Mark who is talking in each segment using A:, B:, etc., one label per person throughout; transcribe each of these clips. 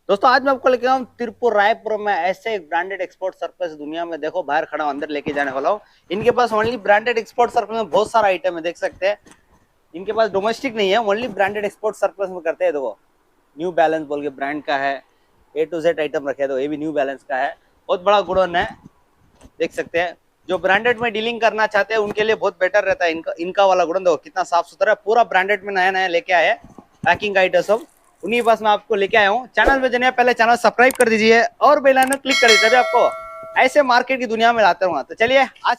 A: दोस्तों आज मैं आपको लेके आया हूँ तिरुपुर रायपुर में ऐसे एक ब्रांडेड एक्सपोर्ट सर्कस दुनिया में देखो बाहर खड़ा हूँ अंदर लेके जाने वाला हूँ। इनके पास ओनली ब्रांडेड एक्सपोर्ट सर्कस में बहुत सारा आइटम है, देख सकते हैं। इनके पास डोमेस्टिक नहीं है, ओनली ब्रांडेड एक्सपोर्ट सर्कस में करते हैं। देखो न्यू बैलेंस बोल के ब्रांड का है, ए टू जेड आइटम रखे हैं। तो ये भी न्यू बैलेंस का है, बहुत बड़ा गुडोन है, देख सकते हैं। जो ब्रांडेड में डीलिंग करना चाहते हैं उनके लिए बहुत बेटर रहता है। इनका वाला गुडोन देखो कितना साफ सुथरा है, पूरा ब्रांडेड में नया नया लेके आए पैकिंग आइटम सब उन्हीं पास मैं आपको लेके आया हूँ। चैनल पे जाने पहले चैनल सब्सक्राइब कर दीजिए और बेल आइकन क्लिक कर दीजिए, तभी आपको ऐसे मार्केट की दुनिया में लाते रहूंगा। तो चलिए आज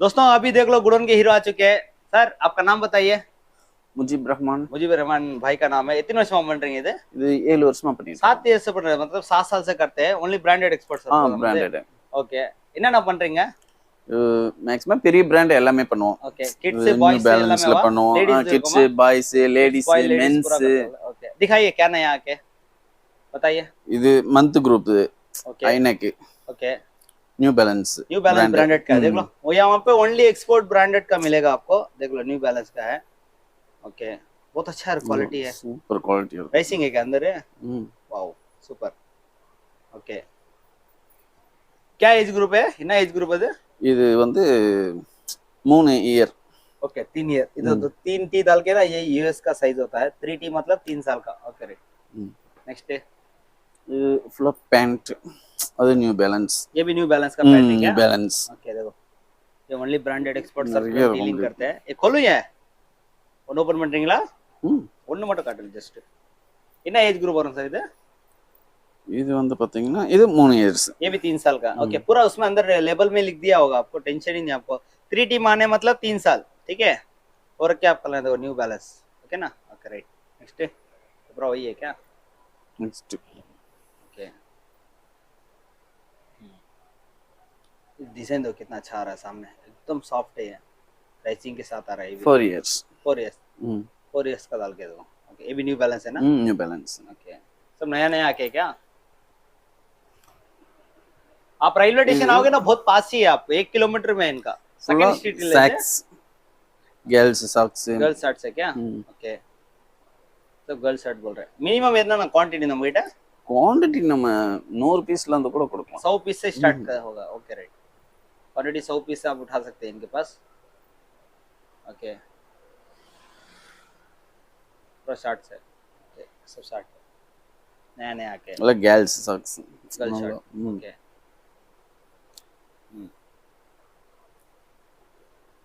A: दोस्तों अभी देख लो गुडोन के हीरो आ चुके हैं। सर आपका नाम बताइए।
B: मुजीब रहमान।
A: मुजीब रहमान भाई का नाम है। इतने वर्ष में बन रही है
B: இது 7 வருஷமா பண்ணிட்டு
A: 7 ईयर से बन रहे हैं, मतलब 7 साल से करते हैं। ओनली ब्रांडेड एक्सपर्ट
B: இருக்கோம் பிராண்டட்
A: ओके என்னென்ன பண்றீங்க?
B: மேக்ஸிமம் பெரிய பிராண்ட் எல்லாமே பண்ணுவோம்
A: ओके किड्स
B: நியூ
A: बॉयज எல்லாமே
B: பேலன்ஸ்ல
A: வா
B: பண்ணுவோம்
A: ladies
B: kids boys ladies
A: boy ladies
B: men's
A: पूरा करते हैं। ओके दिखाइए क्या नया आके बताइए।
B: இது மந்த் குரூப்
A: ओके
B: ஐனெக்
A: okay
B: new balance
A: new balance branded का है, देख लो वो यहाँ पे ओनली एक्सपोर्ट ब्रांडेड का मिलेगा आपको। देख लो न्यू बैलेंस का है। ओके बहुत अच्छा क्वालिटी है,
B: சூப்பர் குவாலிட்டி இருக்கு
A: रेसिंग है क्या अंदर है? Wow super. ओके क्या एज ग्रुप है? इतना एज ग्रुप है
B: இது வந்து 3 இயர்।
A: Okay 3 year. इधर तो 3 टी डाल के ना, ये यूएस का साइज होता है। 3 टी मतलब 3 साल का। ओके राइट नेक्स्ट है
B: இது ஃபுல்லா பேண்ட், அது நியூ பேலன்ஸ்।
A: ये भी न्यू बैलेंस का पैंट है क्या?
B: நியூ பேலன்ஸ்
A: ओके देखो ये ओनली ब्रांडेड एक्सपोर्ट सब
B: நிறைய
A: डीलिंग
B: இருக்கும்
A: करते हैं। ये खोलो ये ஒன்னு ஓபன் பண்றீங்களா?
B: ம்
A: ஒன்னு மட்டும் காட்டுங்க ஜஸ்ட்। என்ன ஏஜ் ग्रुप வரும் சார் இது?
B: இது வந்து பாத்தீங்கன்னா இது 3 இயர்ஸ்।
A: ये भी 3 साल का। ओके पूरा उसमें अंदर लेबल में लिख दिया होगा, आपको टेंशन ही नहीं। आपको 3T माने मतलब 3 साल, ठीक है। और क्या आप करना है, न्यू बैलेंस। ओके ना? ओके राइट नेक्स्ट पूरा वही है क्या?
B: नेक्स्ट
A: ओके डिजाइन दो कितना अच्छा आ रहा है, सामने एकदम सॉफ्ट है। राइसिंग के साथ आ रहा है।
B: 4 इयर्स।
A: 4 इयर्स 4 इयर्स का डाल के दो। ओके ये भी न्यू बैलेंस है ना?
B: New balance.
A: ओके सब नया नया आके क्या? आप रेलवे स्टेशन आओगे ना, बहुत पास ही है आपको, 1 किलोमीटर में इनका second street
B: socks girls socks
A: girl shirt है क्या? ओके तो गर्ल शर्ट बोल रहे हैं। मिनिमम इतना ना क्वांटिटी நம்ம கிட்ட
B: क्वांटिटी நம்ம 100 पीसல அந்த கூட கொடுக்கலாம்।
A: 100 पीस से स्टार्ट का होगा। ओके राइट क्वांटिटी 100 पीस से आप उठा सकते हैं इनके पास। ओके पूरा शर्ट है। ओके सब शर्ट नया नया आके
B: मतलब girls socks
A: girl shirt. Okay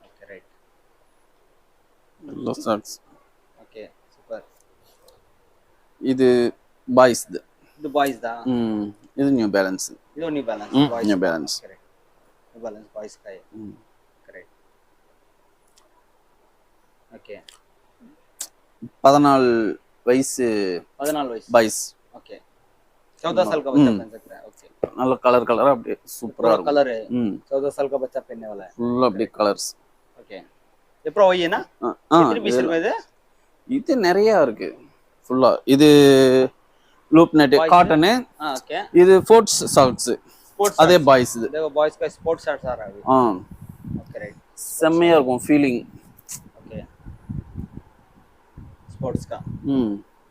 A: okay right
B: low socks.
A: Okay super.
B: இது பாய்ஸ்
A: ಇದು ಬಾಯ್ಸ್ ದಾ?
B: ಇದು ನ್ಯೂ ಬ್ಯಾಲೆನ್ಸ್।
A: ಇದು new balance boys
B: new balance
A: correct new balance boys का है। करेक्ट ओके
B: 14 வயசு
A: 14 वयस
B: பாய்ஸ்।
A: ओके 14 साल का बच्चा पहन सकता है। ओके
B: நல்ல கலர் கலரா அப்படியே சூப்பரா
A: पूरा
B: இருக்கும்।
A: कलर है, 14 साल का बच्चा पहनने वाला है।
B: ஃபுல்லா அப்படியே கலர்ஸ்।
A: ओके ये प्रो वही है ना? कितने पीस में है?
B: இது நிறைய இருக்கு ஃபுல்லா। இது லூப் நெட் காட்டன்।
A: हां ओके
B: இது ஃபோர்ட்ஸ் சாக்ஸ்
A: स्पोर्ट्स
B: அதே பாய்ஸ் இது।
A: देखो बॉयज का स्पोर्ट्स शर्ट्स आ रहा है अभी। ओके राइट
B: செம்மையா இருக்கும் ஃபீலிங்।
A: ओके स्पोर्ट्स का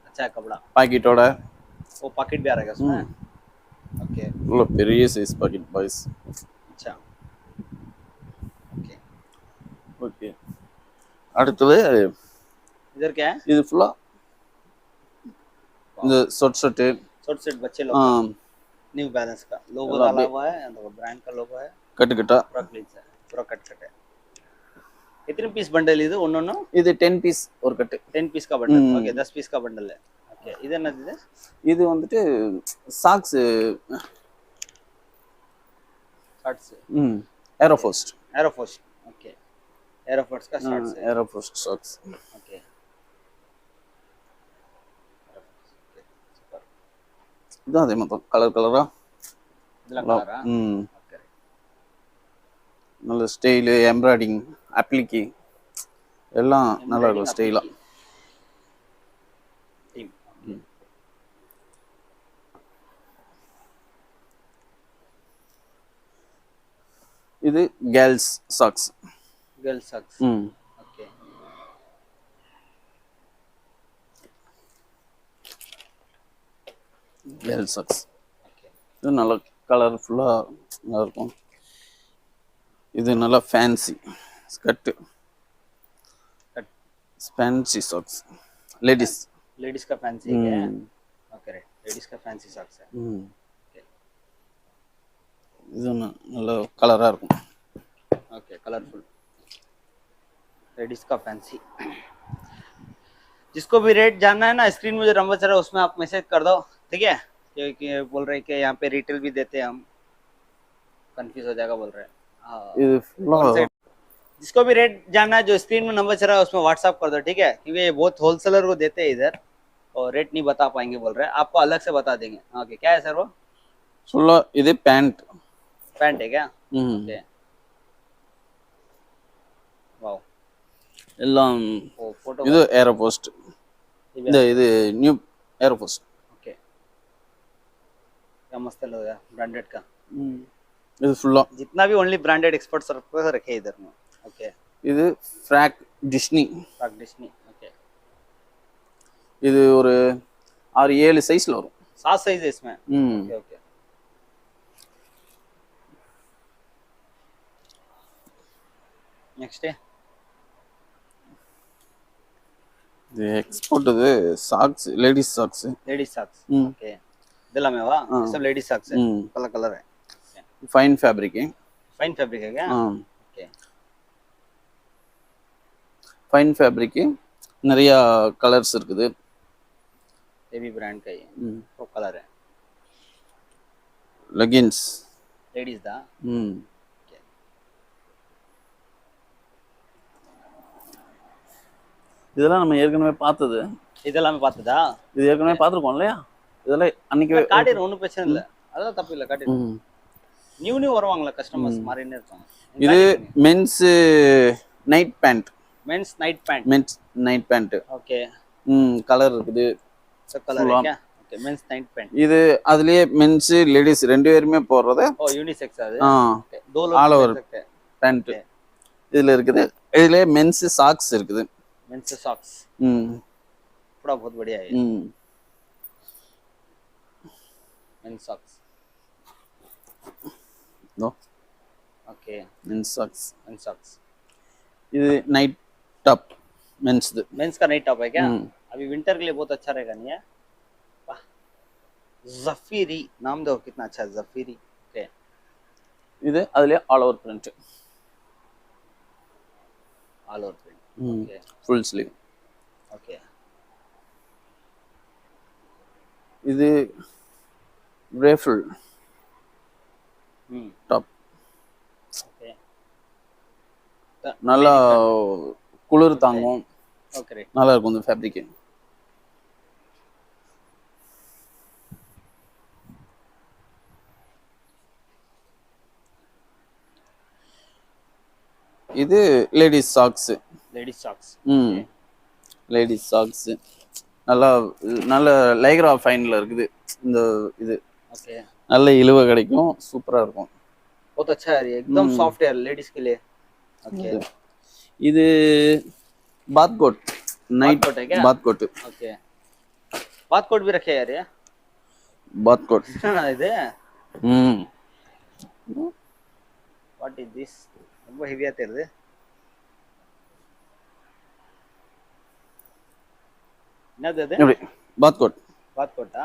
A: अच्छा है कपड़ा।
B: பாக்கெட்டோட
A: वो पॉकेट भी आ रहेगा उसमें। ओके
B: நல்ல பெரிய சைஸ் பாக்கெட் பாய்ஸ்।
A: अच्छा ओके
B: ஓகே அடுத்து
A: इधर क्या है?
B: இது ஃபுல்லா இந்த ஷார்ட் ஷர்ட்
A: शॉर्ट सेट बच्चे लोग का न्यू बैलेंस का लोगो डाला हुआ है, देखो ब्रांड का लोगो है।
B: கட்டு கட்டா
A: पूरा क्लीन है, पूरा कट कट है। कितने पीस बंडल இது ஒண்ணொண்ணு?
B: இது 10 பீஸ் ஒரு கட்டு।
A: 10 पीस का बंडल। ओके 10 पीस का बंडल है। ओके இது என்னது இது?
B: இது வந்துட்டு சாக்ஸ்
A: शॉर्ट्स
B: ஏரோஃபோஸ்ட்।
A: एरोफोस्ट। ओके एरोफोस्ट का शॉर्ट्स है।
B: ஏரோஃபோஸ்ட் சாக்ஸ்।
A: ओके
B: இது அதே மாதிரி கலர் கலரா
A: இதெல்லாம் கலரா? ஓகே
B: நல்ல ஸ்டைல் எம்ப்ராய்டிங் அப்ளிகி எல்லாம் நல்லா இருக்கும் ஸ்டைலா।
A: டீம்
B: இது girls socks.
A: Girl socks. Okay
B: L socks.
A: Okay
B: இது நல்ல கலர்ஃபுல்லாக நல்லா இருக்கும். இது நல்லா fancy skirt,
A: cut
B: fancy socks ladies.
A: Ladies का फैंसी है। ओके राइट, लेडीज का फैंसी सॉक्स है। ओके
B: இது நல்ல கலராக இருக்கும்.
A: ओके कलरफुल लेडीज का फैंसी। जिसको भी रेट जानना है ना, स्क्रीन में जो नंबर चल रहा है उसमें आप मैसेज कर दो, ठीक है? क्योंकि बोल रहे हैं कि यहाँ पे रिटेल भी देते हैं हम, कंफ्यूज हो जाएगा बोल रहे हैं। हाँ,
B: இது ஃபுல்லாக
A: जिसको भी रेट जानना है जो स्क्रीन में नंबर चल रहा है उसमें व्हाट्सअप कर दो, ठीक है? क्योंकि ये बहुत होलसेलर को देते हैं इधर और रेट नहीं बता पाएंगे बोल रहे हैं, आपको अलग से बता देंगे। ओके क्या है सर वो?
B: ஃபுல்லாக இது பேண்ட்.
A: पैंट है क्या?
B: ம்
A: ओके वाओ,
B: எல்லாம்
A: वो फोटो
B: இது ஏரோபோஸ்ட். இந்த இது நியூ ஏரோபோஸ்ட்.
A: ओके क्या मस्त लग रहा है, ब्रांडेड का।
B: இது ஃபுல்லாக
A: जितना भी ओनली ब्रांडेड एक्सपोर्ट सर्विस रखे हैं इधर में। ओके
B: இது frock Disney.
A: Frock Disney. Okay
B: இது ஒரு 6-7 சைஸில் வரும்.
A: 7 साइज है इसमें।
B: ம்
A: ओके ओके नेक्स्ट है
B: இது எக்ஸ்போர்ட். இது socks, ladies socks.
A: Ladies socks.
B: ம்
A: ओके दिला में वाह,
B: हाँ।
A: सब लेडीज सॉक्स है,
B: ம்
A: कलर कलर है।
B: Fine fabric.
A: फाइन फैब्रिक है क्या? ओके
B: ஃபைன் ஃபேப்ரிக்கு நிறையா கலர்ஸ் இருக்குது.
A: ये भी ब्रांड का ही है,
B: ம்
A: वो कलर है।
B: லெகின்ஸ்.
A: लेडीज दा।
B: ம் இதெல்லாம் நம்ம ஏற்கனவே பார்த்தது.
A: இதெல்லாம் பார்த்ததா?
B: இது ஏற்கனவே பார்த்துருக்கோம் இல்லையா? இதெல்லாம் அன்னைக்கு
A: காட்டிடு, ஒன்றும் பிரச்சனை இல்லை, அதெல்லாம் தப்பு இல்லை, காட்டிடு।
B: ம்.
A: நியூ நியூ வருவாங்களா கஸ்டமர்ஸ், மாறினே இருப்பாங்க।
B: இது men's night pant.
A: Men's night pant.
B: Men's night pant.
A: Okay
B: colour இருக்குது.
A: सब कलर है क्या? Okay men's night pant.
B: இது அதுலயே மென்ஸ் லேடிஸ் ரெண்டு பேருமே போடுறது.
A: ओ यूनिसेक्स है।
B: ஆ
A: ओके दो लोग
B: All over.
A: पहन सकते हैं।
B: பேண்ட் இதுல இருக்குது. இதுலயே மென்ஸ் சாக்ஸ் இருக்குது.
A: मेंस सॉक्स
B: ம்
A: पूरा बहुत बढ़िया है।
B: ம்
A: men's socks
B: no
A: okay
B: men's socks.
A: Men's socks.
B: இது नइट टॉप मेंस து.
A: मेंस का नाइट टॉप है क्या?
B: हम्म।
A: अभी विंटर के लिए बहुत अच्छा रहेगा, नहीं है? वाह, जफीरी नाम दो, कितना अच्छा है जफीरी। ओके
B: இது அதுலயே all over print.
A: All over print.
B: ம்
A: ओके
B: ஃபுல் ஸ்லீவ்.
A: ओके
B: இது ரேஃபிள் டாப்.
A: ओके
B: நல்லா குளிர் தாங்கும்.
A: Okay right.
B: நல்லா இருக்கும் இந்த ஃபேப்ரிக். இது லேடிஸ் சாக்ஸ்.
A: Ladies socks.
B: ம் லேடிஸ் சாக்ஸ் நல்லா நல்ல லைக்ரா ஃபைன்ல இருக்குது. இந்த இது
A: ओके
B: நல்ல இழுவை கிடைக்கும், சூப்பரா இருக்கும்.
A: बहुत अच्छा है ये, एकदम सॉफ्ट है लेडीज के लिए। ओके
B: இது பாத் கோட் நைட்
A: कोट है क्या?
B: பாத் கோட்.
A: ओके बात कोट भी रखे यार ये।
B: பாத் கோட்.
A: இது
B: ம்
A: வாட் இஸ் திஸ், ரொம்ப ஹெவியா தெரியுது। என்னது அது?
B: எப்படி பாத் கோட்
A: बात कोटा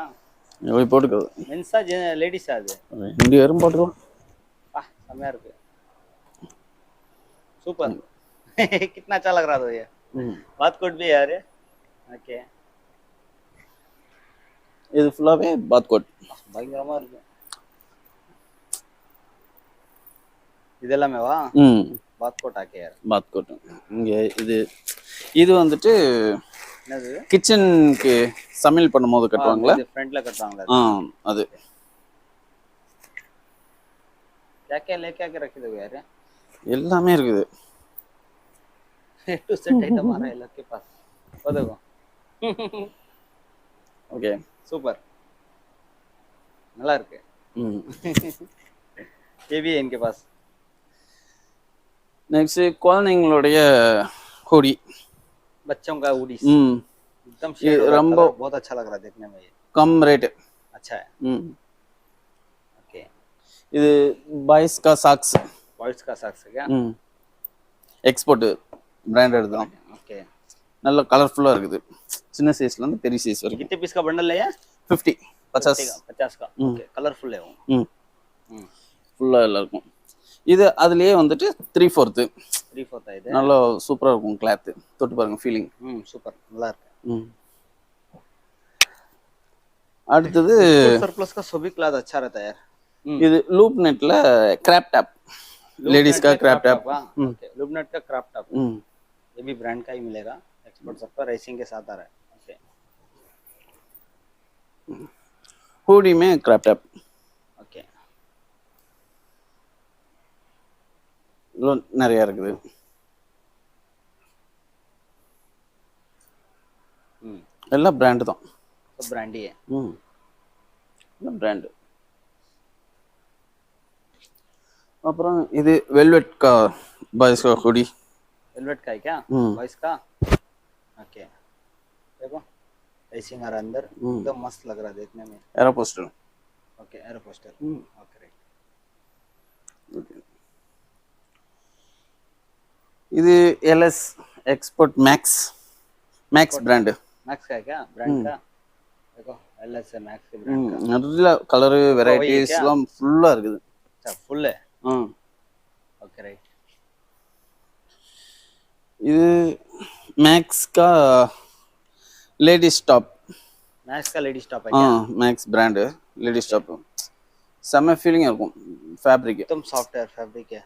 B: எப்படி போட்டுக்கிறது.
A: மென்ஸா லேடிஸா அது?
B: ரெண்டு பேரும் போட்டுக்கலாம்.
A: वाह செமையா இருக்கு, सुपर। कितना अच्छा लग रहा था ये।
B: ம்
A: बात कोट भी है यार। ओके
B: இது ஃபுல்லாவே பாத் கோட்.
A: பயங்கரமா இருக்கு இதெல்லாமே வா।
B: ம்
A: बात कोट आके यार
B: பாத் கோட். இங்க இது இது வந்துட்டு
A: என்னது?
B: கிச்சனுக்கு சமையல் பண்ணும்போது கட்டுவாங்களா?
A: இது ஃப்ரண்ட்ல கட்டுவாங்களா?
B: அது
A: क्या क्या लेके आके रखे थे यार,
B: எல்லாமே இருக்குது.
A: ए टू सेट आइटम आ रहा है लोग के पास, वो देखो।
B: ஓகே
A: சூப்பர், நல்லா இருக்கு।
B: ம்
A: ये भी है इनके पास।
B: Next குழந்தைங்களுடைய hoodie.
A: बच्चों का हुडीज
B: ம்
A: एकदम शेड
B: ये
A: होगा,
B: रंबो-
A: कलर बहुत अच्छा लग रहा है देखने में ये।
B: Come rate.
A: अच्छा है। ओके।
B: இது பாய்ஸ் கா சாக்ஸ்
A: बॉयज का सॉक्स है क्या?
B: எக்ஸ்போர்ட் பிராண்டட் தான்.
A: ओके।
B: நல்ல கலர்ஃபுல்லா இருக்குது. சின்ன சைஸ்ல இருந்து பெரிய சைஸ் வரைக்கும்.
A: कितने पीस का बंडल है ये?
B: 50 50
A: 50 का। ओके, कलरफुल है वो।
B: ஃபுல்லா எல்லாம் இருக்கும். இது அதுலயே வந்துட்டு 3/4
A: 3/4 है இது.
B: நல்லா சூப்பரா இருக்கும் கிளாத். தொட்டு பாருங்க ஃபீலிங்.
A: சூப்பர் நல்லா இருக்கு.
B: அடுத்தது
A: सरप्लस का सभी क्लॉथ अच्छा रहता है यार।
B: இது லூப் நெட்ல கிராப் டாப் लेडीज का क्रैप टॉप।
A: ओके, लूपनेट का क्रैप टॉप। ये भी ब्रांड का ही मिलेगा। एक्सपोर्ट सब पर रेसिंग के साथ आ रहा है। ओके।
B: हुडी में क्रैप टॉप।
A: ओके।
B: நிறைய இருக்குது. எல்லாம் பிராண்ட் தான்.
A: सब ब्रांड ही है।
B: எல்லாம் பிராண்ட். அப்புறம் இது வெல்வெட் का பாய்ஸ் का हुडी।
A: वेलवेट का है क्या? बॉयज का। ओके, देखो रेसिंग आ रहा है अंदर, एकदम मस्त लग रहा है देखने में।
B: Aeropostale.
A: Okay, Aeropostale. Okay right.
B: இது LS export Max Max brand.
A: Max का है क्या ब्रांड का? देखो एलएस है मैक्स के ब्रांड का।
B: நல்ல கலர் வெரைட்டிஸ் எல்லாம் ஃபுல்லா இருக்குது.
A: अच्छा, फुल है। Okay right.
B: இது मैक्स का लेडीज टॉप।
A: मैक्स का लेडीज टॉप है क्या?
B: Max brand ladies top. செம ஃபீலிங்கா இருக்கும். ஃபேப்ரிக்
A: एकदम सॉफ्ट है फैब्रिक है।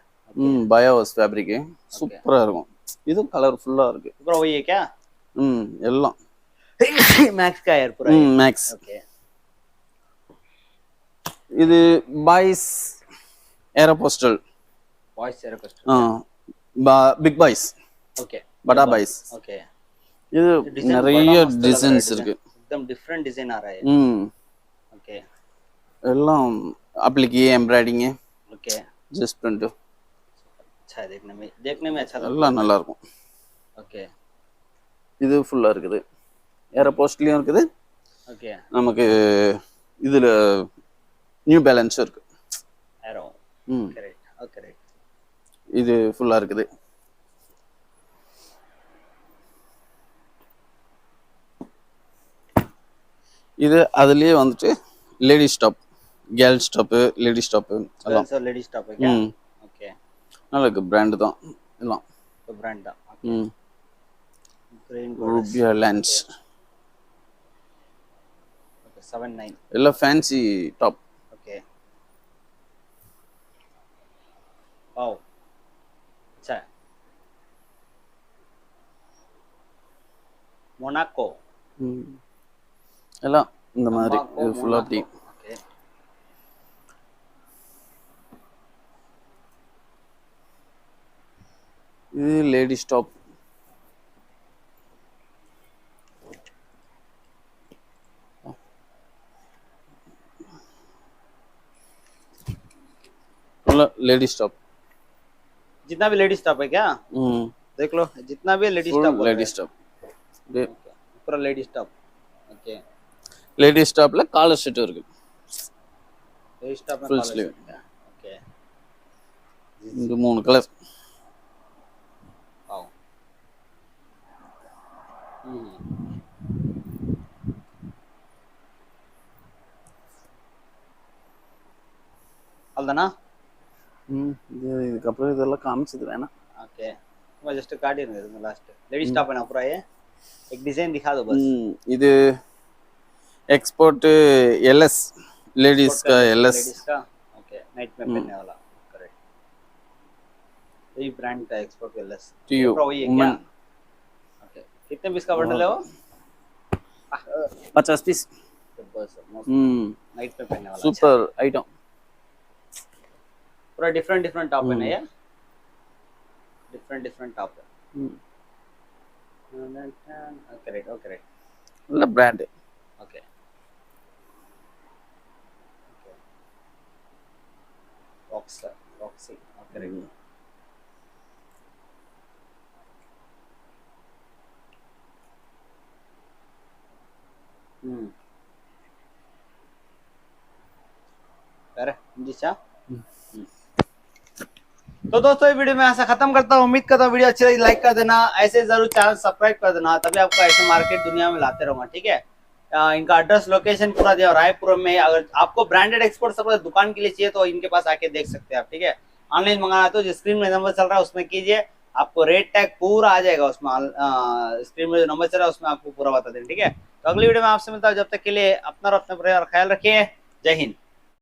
B: பயோஸ் ஃபேப்ரிக் சூப்பரா இருக்கும். இது கலர்ஃபுல்லா இருக்கு.
A: पूरा वही है क्या?
B: எல்லாம்
A: मैक्स का है पूरा।
B: मैक्स।
A: ओके।
B: இது boys Aeropostale.
A: Boys Aeropostale.
B: Big boys.
A: Okay,
B: बड़ा बाइस।
A: ओके।
B: இது நிறைய டிசைன்ஸ் இருக்கு.
A: एकदम डिफरेंट डिजाइन आ रहा है। ओके।
B: எல்லாம் அப்ளிகே எம்ப்ராய்டிங்।
A: ओके।
B: Just print.
A: अच्छा है देखने में अच्छा लगता है।
B: எல்லாம் நல்லா இருக்கும்.
A: ओके।
B: இது ஃபுல்லா இருக்குது. ஏரோபோஸ்ட்லயும் இருக்குது.
A: ओके।
B: நமக்கு இதுல நியூ பேலன்ஸ் இருக்கு.
A: ஏரோ। கரெக்ட். Okay right.
B: இது ஃபுல்லா இருக்குது. இது அதுலயே வந்துட்டு ladies top, girls top, ladies top எல்லாம்.
A: सर लेडीज टॉप है क्या? ओके।
B: நல்லா இருக்கு. பிராண்ட் தான் எல்லாம்.
A: तो ब्रांड दा। ग्रीन
B: ரூபியா லான்ச்।
A: ओके 79।
B: எல்லாம் ஃபேன்சி டாப்.
A: ओके। वाओ, अच्छा है। मोनाको।
B: எல்லாம் இந்த மாதிரி இது ஃபுல்லா அப்படி.
A: ओके।
B: இது லேடிஸ் டாப். Ladies top.
A: जितना भी लेडीज टॉप है क्या? देख लो जितना भी लेडीज टॉप।
B: लेडीज टॉप
A: पूरा लेडीज टॉप। ओके।
B: लेडीज टॉपல காலர் செட் இருக்கு.
A: लेडीज टॉप में
B: फुल
A: कॉलर
B: स्लीव।
A: है। ओके।
B: இந்த மூணு கலர்.
A: वाओ। अल्दना।
B: இதுக்கப்புறம் இதெல்லாம் காமிச்சது வேணாம்.
A: ओके, मैं जस्ट कार्ड ही नहीं लास्ट लेडीज टॉप है ना पूरा। ये एक डिजाइन दिखा दो बस।
B: இது एक्सपोर्ट एलएस लेडीज का एलएस।
A: लेडीज का। ओके, नाइट में पहनने वाला। करेक्ट। यही ब्रांड का एक्सपोर्ट एलएस।
B: टीयू
A: पूरा वही है क्या? ओके, कितने पीस का बंडल है वो?
B: 50 पीस।
A: बस नाइट में पहनने वाला।
B: Super item.
A: पूरा डिफरेंट टॉप है ना ये? डिफरेंट टॉप है। करेक्ट। Okay right.
B: நல்ல brand.
A: Okay. Roxy. Okay right. अरे जी चा। तो दोस्तों ये वीडियो मैं ऐसा खत्म करता हूँ। उम्मीद करता हूँ वीडियो अच्छी लगी, लाइक कर देना, ऐसे जरूर चैनल सब्सक्राइब कर देना, तभी आपको ऐसे मार्केट दुनिया में लाते रहूंगा, ठीक है। इनका एड्रेस लोकेशन पूरा दिया रायपुर में। अगर आपको ब्रांडेड एक्सपोर्ट सर्विस दुकान के लिए चाहिए तो इनके पास आके देख सकते हैं आप, ठीक है। ऑनलाइन मंगाना तो जो स्क्रीन में नंबर चल रहा है उसमें कीजिए, आपको रेट टैग पूरा आ जाएगा उसमें। स्क्रीन में जो नंबर चल रहा है उसमें आपको पूरा बता दें, ठीक है। तो अगली वीडियो में आपसे मिलता हूँ, जब तक के लिए अपना और अपने परिवार ख्याल रखिए। जय हिंद।